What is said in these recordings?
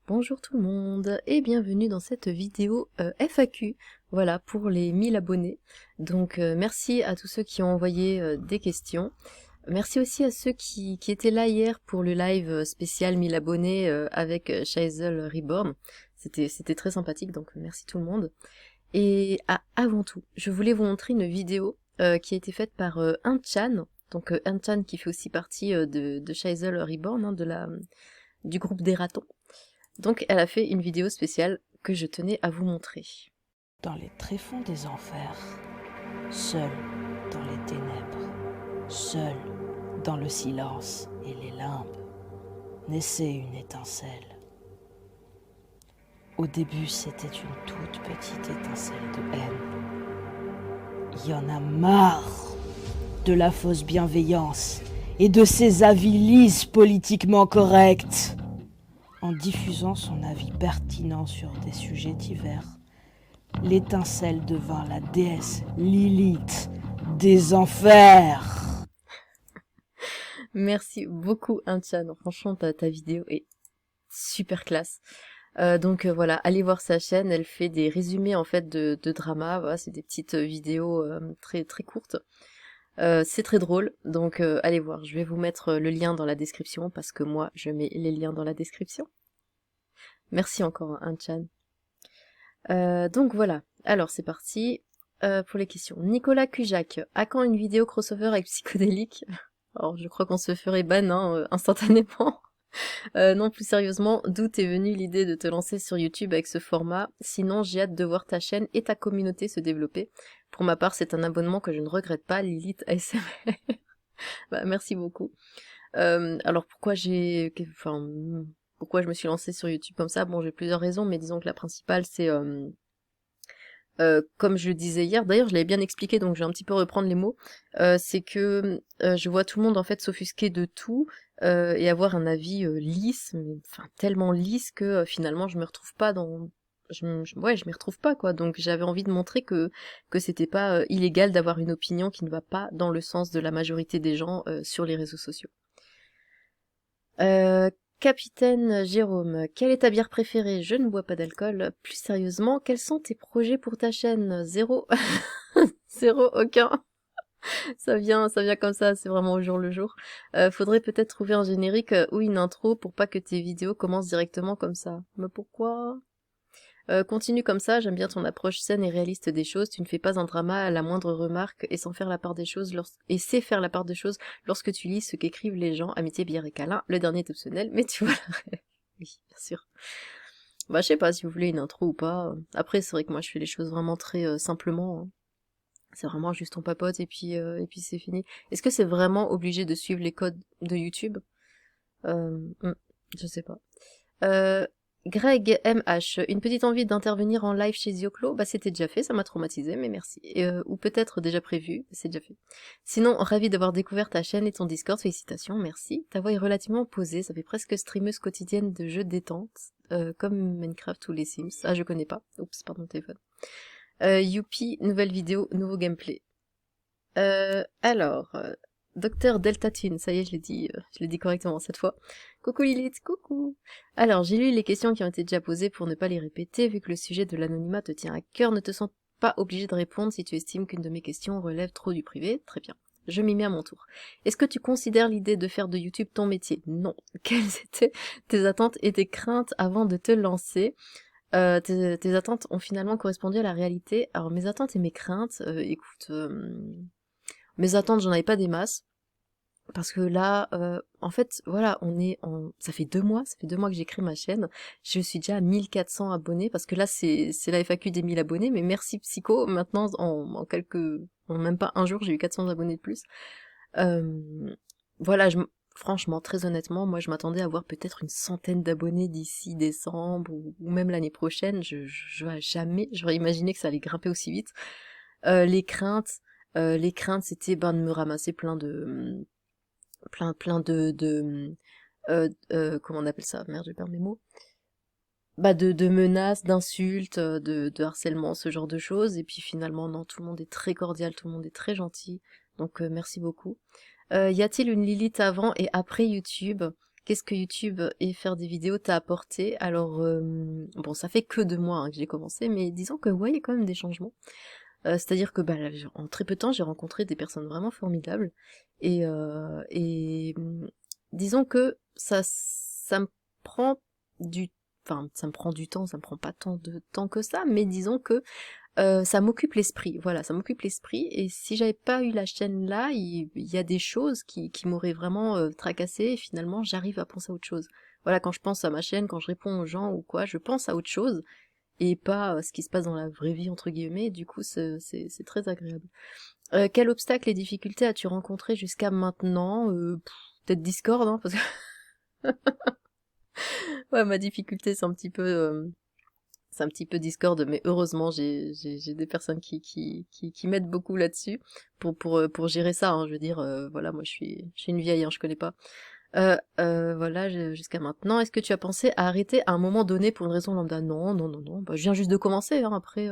Bonjour tout le monde et bienvenue dans cette vidéo FAQ, voilà pour les 1000 abonnés. Donc merci à tous ceux qui ont envoyé des questions. Merci aussi à ceux qui étaient là hier pour le live spécial 1000 abonnés avec Shaisel Reborn. C'était très sympathique, donc merci tout le monde. Et avant tout, je voulais vous montrer une vidéo qui a été faite par Unchan. Donc Unchan qui fait aussi partie de Shaisel Reborn, hein, du groupe des ratons. Donc elle a fait une vidéo spéciale que je tenais à vous montrer. Dans les tréfonds des enfers, seul dans les ténèbres, seul dans le silence et les limbes, naissait une étincelle. Au début, c'était une toute petite étincelle de haine. Il y en a marre de la fausse bienveillance et de ces avis lisses politiquement corrects. En diffusant son avis pertinent sur des sujets divers, l'étincelle devint la déesse Lilith des enfers. Merci beaucoup Unchan, franchement ta vidéo est super classe. Donc voilà, allez voir sa chaîne, elle fait des résumés en fait de drama, voilà, c'est des petites vidéos très très courtes. C'est très drôle, donc allez voir, je vais vous mettre le lien dans la description parce que moi je mets les liens dans la description. Merci encore Unchan. Donc voilà, alors c'est parti pour les questions. Nicolas Cujac, à quand une vidéo crossover avec Psychodélique? Alors je crois qu'on se ferait ban instantanément. Non, plus sérieusement, d'où t'es venue l'idée de te lancer sur YouTube avec ce format? Sinon, j'ai hâte de voir ta chaîne et ta communauté se développer. Pour ma part, c'est un abonnement que je ne regrette pas, Lilith ASMR. Bah, merci beaucoup. Alors pourquoi pourquoi je me suis lancée sur YouTube comme ça? Bon, j'ai plusieurs raisons, mais disons que la principale, c'est comme je le disais hier, d'ailleurs je l'avais bien expliqué, donc je vais un petit peu reprendre les mots, c'est que je vois tout le monde en fait s'offusquer de tout et avoir un avis lisse, mais enfin tellement lisse que finalement je me retrouve pas dans... ouais, je m'y retrouve pas quoi, donc j'avais envie de montrer que c'était pas illégal d'avoir une opinion qui ne va pas dans le sens de la majorité des gens sur les réseaux sociaux. Capitaine Jérôme, quelle est ta bière préférée? Je ne bois pas d'alcool. Plus sérieusement, quels sont tes projets pour ta chaîne? Zéro. Zéro, aucun. Ça vient comme ça, c'est vraiment au jour le jour. Faudrait peut-être trouver un générique ou une intro pour pas que tes vidéos commencent directement comme ça. Mais pourquoi? Continue comme ça, j'aime bien ton approche saine et réaliste des choses, tu ne fais pas un drama à la moindre remarque et sans faire la part des choses et sais faire la part des choses lorsque tu lis ce qu'écrivent les gens, amitié, bière et câlin, le dernier est optionnel, mais tu vois la rêve. Oui, bien sûr. Bah je sais pas si vous voulez une intro ou pas. Après c'est vrai que moi je fais les choses vraiment très simplement, hein. C'est vraiment juste on papote et puis c'est fini. Est-ce que c'est vraiment obligé de suivre les codes de YouTube? Je sais pas. Greg MH, une petite envie d'intervenir en live chez Zioclo, bah c'était déjà fait, ça m'a traumatisé, mais merci. Ou peut-être déjà prévu, c'est déjà fait. Sinon, ravi d'avoir découvert ta chaîne et ton Discord, félicitations, merci. Ta voix est relativement posée, ça fait presque streameuse quotidienne de jeux détente, comme Minecraft ou les Sims. Ah, je connais pas. Oups, pardon, téléphone. Youpi, nouvelle vidéo, nouveau gameplay. Alors, Docteur Deltatune, ça y est, je l'ai dit correctement cette fois. Coucou Lilith, coucou. Alors, j'ai lu les questions qui ont été déjà posées pour ne pas les répéter, vu que le sujet de l'anonymat te tient à cœur, ne te sens pas obligé de répondre si tu estimes qu'une de mes questions relève trop du privé. Très bien. Je m'y mets à mon tour. Est-ce que tu considères l'idée de faire de YouTube ton métier? Non. Quelles étaient tes attentes et tes craintes avant de te lancer? Tes attentes ont finalement correspondu à la réalité. Alors, mes attentes et mes craintes, écoute... mes attentes, j'en avais pas des masses. Parce que là, en fait, voilà, ça fait 2 mois que j'ai créé ma chaîne. Je suis déjà à 1400 abonnés, parce que là, c'est la FAQ des 1000 abonnés, mais merci Psycho, maintenant, en même pas un jour, j'ai eu 400 abonnés de plus. Voilà, franchement, très honnêtement, moi, je m'attendais à avoir peut-être une centaine d'abonnés d'ici décembre, ou même l'année prochaine. Jamais, j'aurais imaginé que ça allait grimper aussi vite. Les craintes, c'était de me ramasser plein de comment on appelle ça? Merde, je perds mes mots. Bah de menaces, d'insultes, de harcèlement, ce genre de choses. Et puis finalement, non, tout le monde est très cordial, tout le monde est très gentil. Donc merci beaucoup. Y a-t-il une Lilith avant et après YouTube? Qu'est-ce que YouTube et faire des vidéos t'a apporté? Alors, bon, ça fait que 2 mois, hein, que j'ai commencé, mais disons que ouais, il y a quand même des changements. C'est-à-dire que bah, là, en très peu de temps, j'ai rencontré des personnes vraiment formidables. Et disons que ça me prend du... Enfin, ça me prend du temps, ça me prend pas tant de temps que ça, mais disons que ça m'occupe l'esprit, voilà, ça m'occupe l'esprit, et si j'avais pas eu la chaîne là, il y a des choses qui m'auraient vraiment tracassé, et finalement j'arrive à penser à autre chose. Voilà, quand je pense à ma chaîne, quand je réponds aux gens ou quoi, je pense à autre chose, et pas ce qui se passe dans la vraie vie, entre guillemets, du coup c'est très agréable. Quel obstacle et difficulté as-tu rencontré jusqu'à maintenant? Peut-être Discord, hein, parce que... ouais, ma difficulté c'est un petit peu Discord, mais heureusement j'ai des personnes qui m'aident beaucoup là-dessus pour gérer ça, hein. Je veux dire, voilà, moi je suis une vieille, hein, je connais pas. Voilà, jusqu'à maintenant. Est-ce que tu as pensé à arrêter à un moment donné pour une raison lambda? Non, non, non, non. Bah, je viens juste de commencer, hein. Après,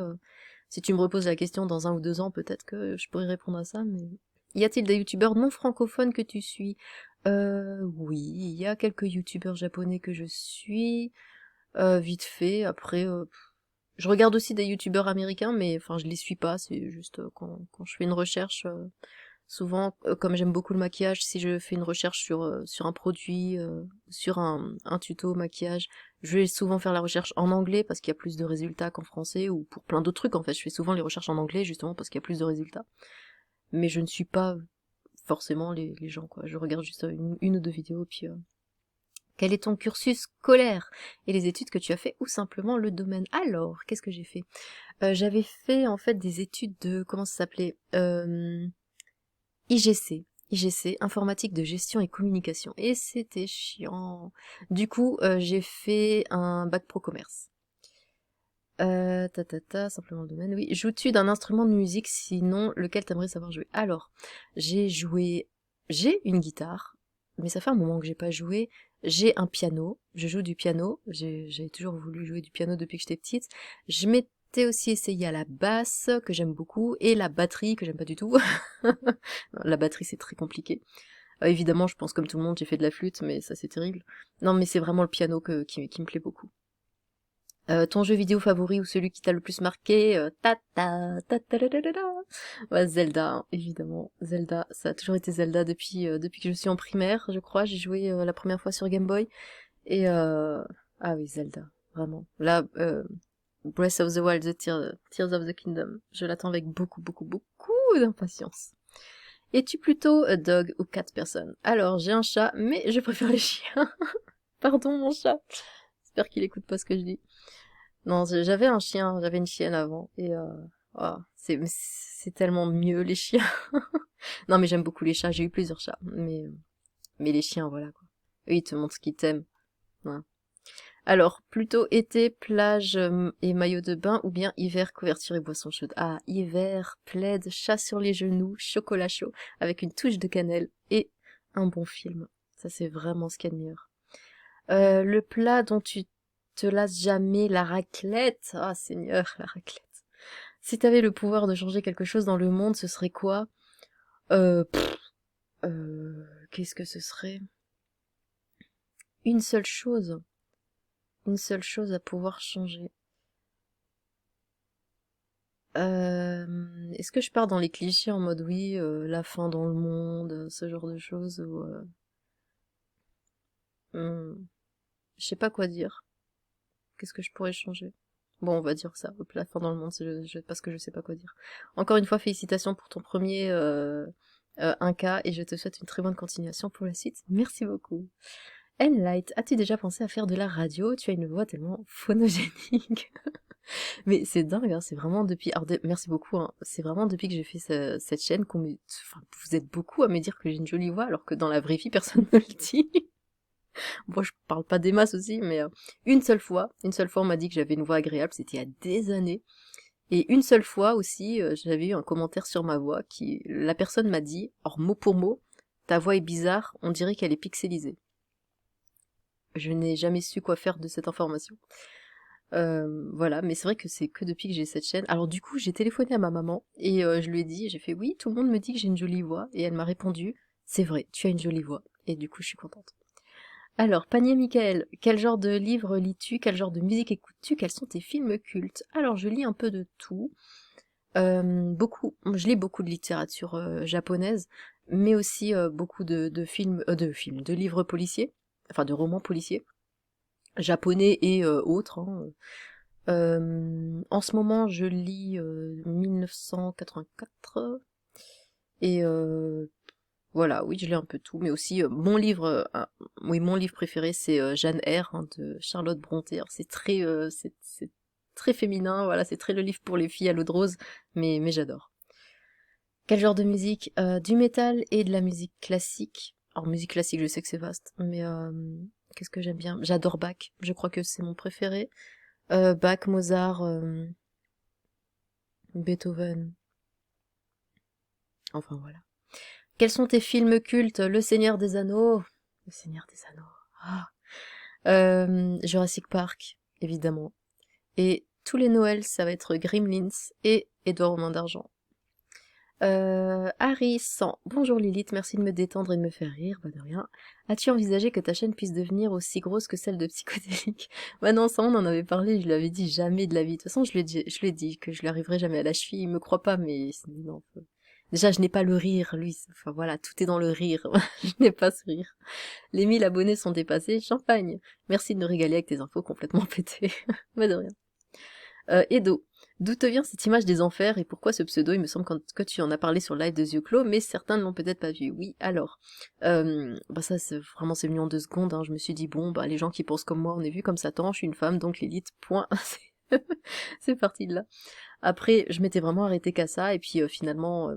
si tu me reposes la question dans 1 ou 2 ans, peut-être que je pourrais répondre à ça, mais... Y a-t-il des youtubeurs non francophones que tu suis? Oui, il y a quelques youtubeurs japonais que je suis, vite fait. Après, je regarde aussi des youtubeurs américains, mais enfin, je les suis pas. C'est juste quand je fais une recherche, souvent, comme j'aime beaucoup le maquillage, si je fais une recherche sur un produit, sur un tuto maquillage, je vais souvent faire la recherche en anglais parce qu'il y a plus de résultats qu'en français, ou pour plein d'autres trucs en fait. Je fais souvent les recherches en anglais justement parce qu'il y a plus de résultats. Mais je ne suis pas forcément les gens, quoi. Je regarde juste une ou deux vidéos, puis... Quel est ton cursus scolaire et les études que tu as fait, ou simplement le domaine? Alors, qu'est-ce que j'ai fait? J'avais fait en fait des études de... Comment ça s'appelait? IGC, informatique de gestion et communication. Et c'était chiant. Du coup, j'ai fait un bac pro commerce. Simplement le domaine, oui. Joues-tu d'un instrument de musique, sinon lequel t'aimerais savoir jouer? Alors, j'ai une guitare, mais ça fait un moment que j'ai pas joué. J'ai un piano, je joue du piano, j'ai toujours voulu jouer du piano depuis que j'étais petite. Je m'étais aussi essayé à la basse, que j'aime beaucoup, et la batterie, que j'aime pas du tout. La batterie, c'est très compliqué. Évidemment, je pense comme tout le monde, j'ai fait de la flûte, mais ça c'est terrible. Non, mais c'est vraiment le piano qui me plaît beaucoup. Ton jeu vidéo favori ou celui qui t'a le plus marqué? Ouais, Zelda, hein, évidemment. Zelda, ça a toujours été Zelda depuis que je suis en primaire, je crois. J'ai joué la première fois sur Game Boy. Et ah oui, Zelda, vraiment. Là, Breath of the Wild, Tears of the Kingdom, je l'attends avec beaucoup, beaucoup, beaucoup d'impatience. Es-tu plutôt dog ou cat person? Alors, j'ai un chat, mais je préfère les chiens. Pardon, mon chat. J'espère qu'il écoute pas ce que je dis. Non, j'avais un chien, j'avais une chienne avant, et oh, c'est tellement mieux les chiens. Non, mais j'aime beaucoup les chats, j'ai eu plusieurs chats, mais les chiens, voilà quoi. Eux, ils te montrent qu'ils t'aiment. Ouais. Alors, plutôt été, plage et maillot de bain, ou bien hiver, couverture et boisson chaude? Ah, hiver, plaid, chat sur les genoux, chocolat chaud, avec une touche de cannelle et un bon film. Ça, c'est vraiment ce qu'il y a de meilleur. Le plat dont tu te lasses jamais, la raclette. Ah, Seigneur, la raclette. Si t'avais le pouvoir de changer quelque chose dans le monde, ce serait quoi? Qu'est-ce que ce serait? Une seule chose. Une seule chose à pouvoir changer. Est-ce que je pars dans les clichés en mode oui, la fin dans le monde, ce genre de choses, ou je sais pas quoi dire. Qu'est-ce que je pourrais changer? Bon, on va dire ça, hop, la fin dans le monde, parce que je sais pas quoi dire. Encore une fois, félicitations pour ton premier 1K, et je te souhaite une très bonne continuation pour la suite. Merci beaucoup. Enlight, as-tu déjà pensé à faire de la radio? Tu as une voix tellement phonogénique. Mais c'est dingue, hein, c'est vraiment depuis... Alors, merci beaucoup, hein, c'est vraiment depuis que j'ai fait cette chaîne enfin, vous êtes beaucoup à me dire que j'ai une jolie voix, alors que dans la vraie vie, personne ne le dit. Bon, je parle pas des masses aussi, mais une seule fois, on m'a dit que j'avais une voix agréable, c'était il y a des années. Et une seule fois aussi, j'avais eu un commentaire sur ma voix la personne m'a dit, or mot pour mot, ta voix est bizarre, on dirait qu'elle est pixelisée. Je n'ai jamais su quoi faire de cette information. Voilà, mais c'est vrai que c'est que depuis que j'ai cette chaîne. Alors du coup, j'ai téléphoné à ma maman, et je lui ai dit, j'ai fait, oui, tout le monde me dit que j'ai une jolie voix, et elle m'a répondu, c'est vrai, tu as une jolie voix. Et du coup, je suis contente. Alors, Panier Michael, quel genre de livre lis-tu? Quel genre de musique écoutes-tu? Quels sont tes films cultes? Alors, je lis un peu de tout. Je lis beaucoup de littérature japonaise, mais aussi beaucoup de livres policiers, enfin de romans policiers, japonais et autres, hein. En ce moment, je lis 1984, et voilà, oui, je lis un peu tout, mais aussi mon livre préféré, c'est Jeanne R, hein, de Charlotte Brontë. Alors, c'est très féminin, voilà, c'est très le livre pour les filles à l'eau de rose, mais j'adore. Quel genre de musique? Du métal et de la musique classique. Alors, musique classique, je sais que c'est vaste, mais qu'est-ce que j'aime bien? J'adore Bach, je crois que c'est mon préféré. Bach, Mozart, Beethoven, enfin voilà. Quels sont tes films cultes? Le Seigneur des Anneaux. Le Seigneur des Anneaux. Ah. Jurassic Park, évidemment. Et tous les Noëls, ça va être Gremlins et Édouard aux mains d'argent. Harry 100. Bonjour Lilith, merci de me détendre et de me faire rire, bah de rien. As-tu envisagé que ta chaîne puisse devenir aussi grosse que celle de Psychodélique? Bah non, ça on en avait parlé, je lui avais dit jamais de la vie. De toute façon, je lui ai dit que je lui arriverai jamais à la cheville, il me croit pas, mais non. Déjà, je n'ai pas le rire, lui. Enfin voilà, tout est dans le rire. Je n'ai pas ce rire. Les 1000 abonnés sont dépassés, champagne. Merci de nous régaler avec tes infos complètement pétées. Bah de rien. Edo, d'où te vient cette image des enfers et pourquoi ce pseudo? Il me semble que tu en as parlé sur le live de yeux clos, mais certains ne l'ont peut-être pas vu. Oui, alors. Bah ça, c'est venu en 2 secondes, hein. Je me suis dit, bon, bah les gens qui pensent comme moi, on est vu comme Satan, je suis une femme, donc l'élite, point. C'est parti de là. Après, je m'étais vraiment arrêtée qu'à ça, et puis finalement,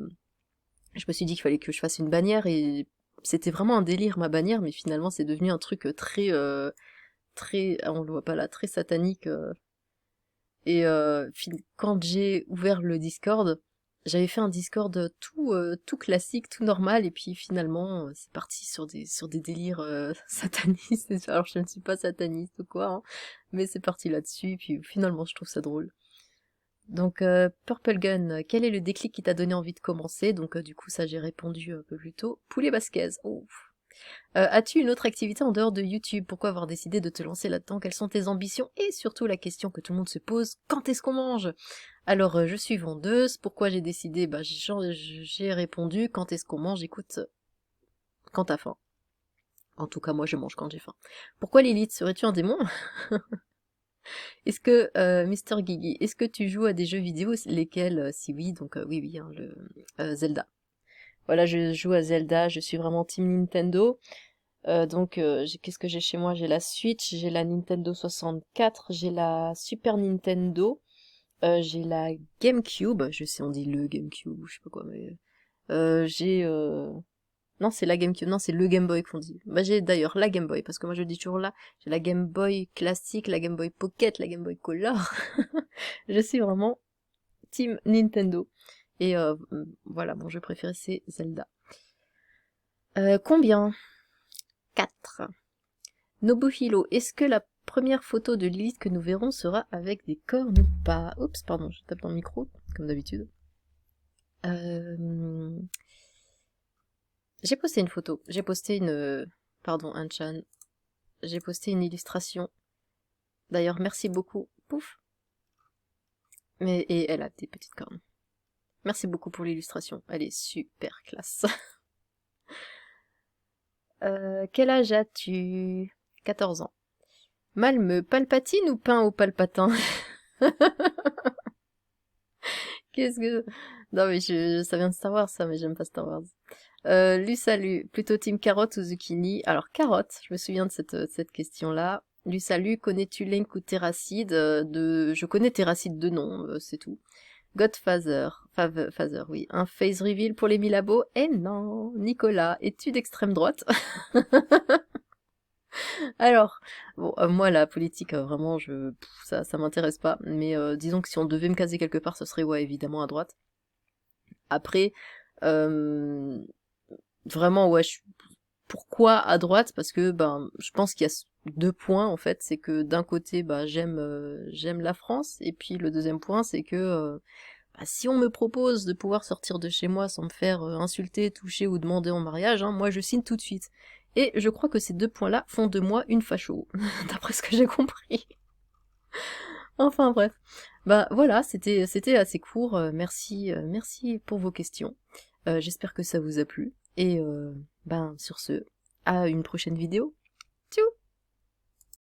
je me suis dit qu'il fallait que je fasse une bannière, et c'était vraiment un délire, ma bannière, mais finalement, c'est devenu un truc très, on le voit pas là, très satanique, et quand j'ai ouvert le Discord, j'avais fait un Discord tout classique, tout normal, et puis finalement, c'est parti sur des délires satanistes. Alors je ne suis pas sataniste ou quoi, hein, mais c'est parti là-dessus, et puis finalement je trouve ça drôle. Donc Purple Gun, quel est le déclic qui t'a donné envie de commencer? Donc du coup ça j'ai répondu un peu plus tôt. Poulet Basquez, oh. As-tu une autre activité en dehors de YouTube? Pourquoi avoir décidé de te lancer là-dedans? Quelles sont tes ambitions? Et surtout la question que tout le monde se pose, quand est-ce qu'on mange? Alors, je suis vendeuse. Pourquoi j'ai décidé? Bah, j'ai répondu, quand est-ce qu'on mange? Écoute, quand t'as faim. En tout cas, moi, je mange quand j'ai faim. Pourquoi Lilith? Serais-tu un démon? Est-ce que, Mister Gigi, est-ce que tu joues à des jeux vidéo? Lesquels? Si oui, donc oui, hein, Zelda. Voilà, je joue à Zelda, je suis vraiment team Nintendo. Qu'est-ce que j'ai chez moi? J'ai la Switch, j'ai la Nintendo 64, j'ai la Super Nintendo, j'ai la GameCube, je sais on dit le GameCube ou je sais pas quoi, mais non c'est la GameCube, non c'est le Game Boy qu'on dit. Bah j'ai d'ailleurs la Game Boy, parce que moi je dis toujours là, j'ai la Game Boy classique, la Game Boy Pocket, la Game Boy Color. Je suis vraiment team Nintendo. Et voilà, mon jeu préféré c'est Zelda. Combien? 4. Nobuhiro, est-ce que la première photo de Lilith que nous verrons sera avec des cornes ou pas? Oups, pardon, je tape dans le micro, comme d'habitude. J'ai posté une photo, j'ai posté une... Pardon, Anchan. J'ai posté une illustration. D'ailleurs, merci beaucoup. Pouf. Et elle a des petites cornes. Merci beaucoup pour l'illustration, elle est super classe. Quel âge as-tu? 14 ans. Malme, Palpatine ou pain au palpatin? Qu'est-ce que... Non mais ça vient de Star Wars ça, mais j'aime pas Star Wars. Salut, plutôt team carotte ou zucchini? Alors carotte, je me souviens de cette question-là. Salut, connais-tu Link ou Terracide? Je connais Terracide de nom, c'est tout. Godfather, Father, oui. Un face reveal pour les Milabo? Eh non. Nicolas, es-tu d'extrême droite? Alors, bon, moi la politique, vraiment, ça m'intéresse pas. Mais disons que si on devait me caser quelque part, ce serait ouais évidemment à droite. Après, vraiment ouais, pourquoi à droite? Parce que ben, je pense qu'il y a 2 points en fait. C'est que d'un côté, bah j'aime la France, et puis le deuxième point, c'est que bah, si on me propose de pouvoir sortir de chez moi sans me faire insulter, toucher ou demander en mariage, hein, moi je signe tout de suite. et je crois que ces 2 points-là font de moi une facho, d'après ce que j'ai compris. Enfin bref, bah voilà, c'était assez court, merci pour vos questions. J'espère que ça vous a plu, et ben sur ce, à une prochaine vidéo.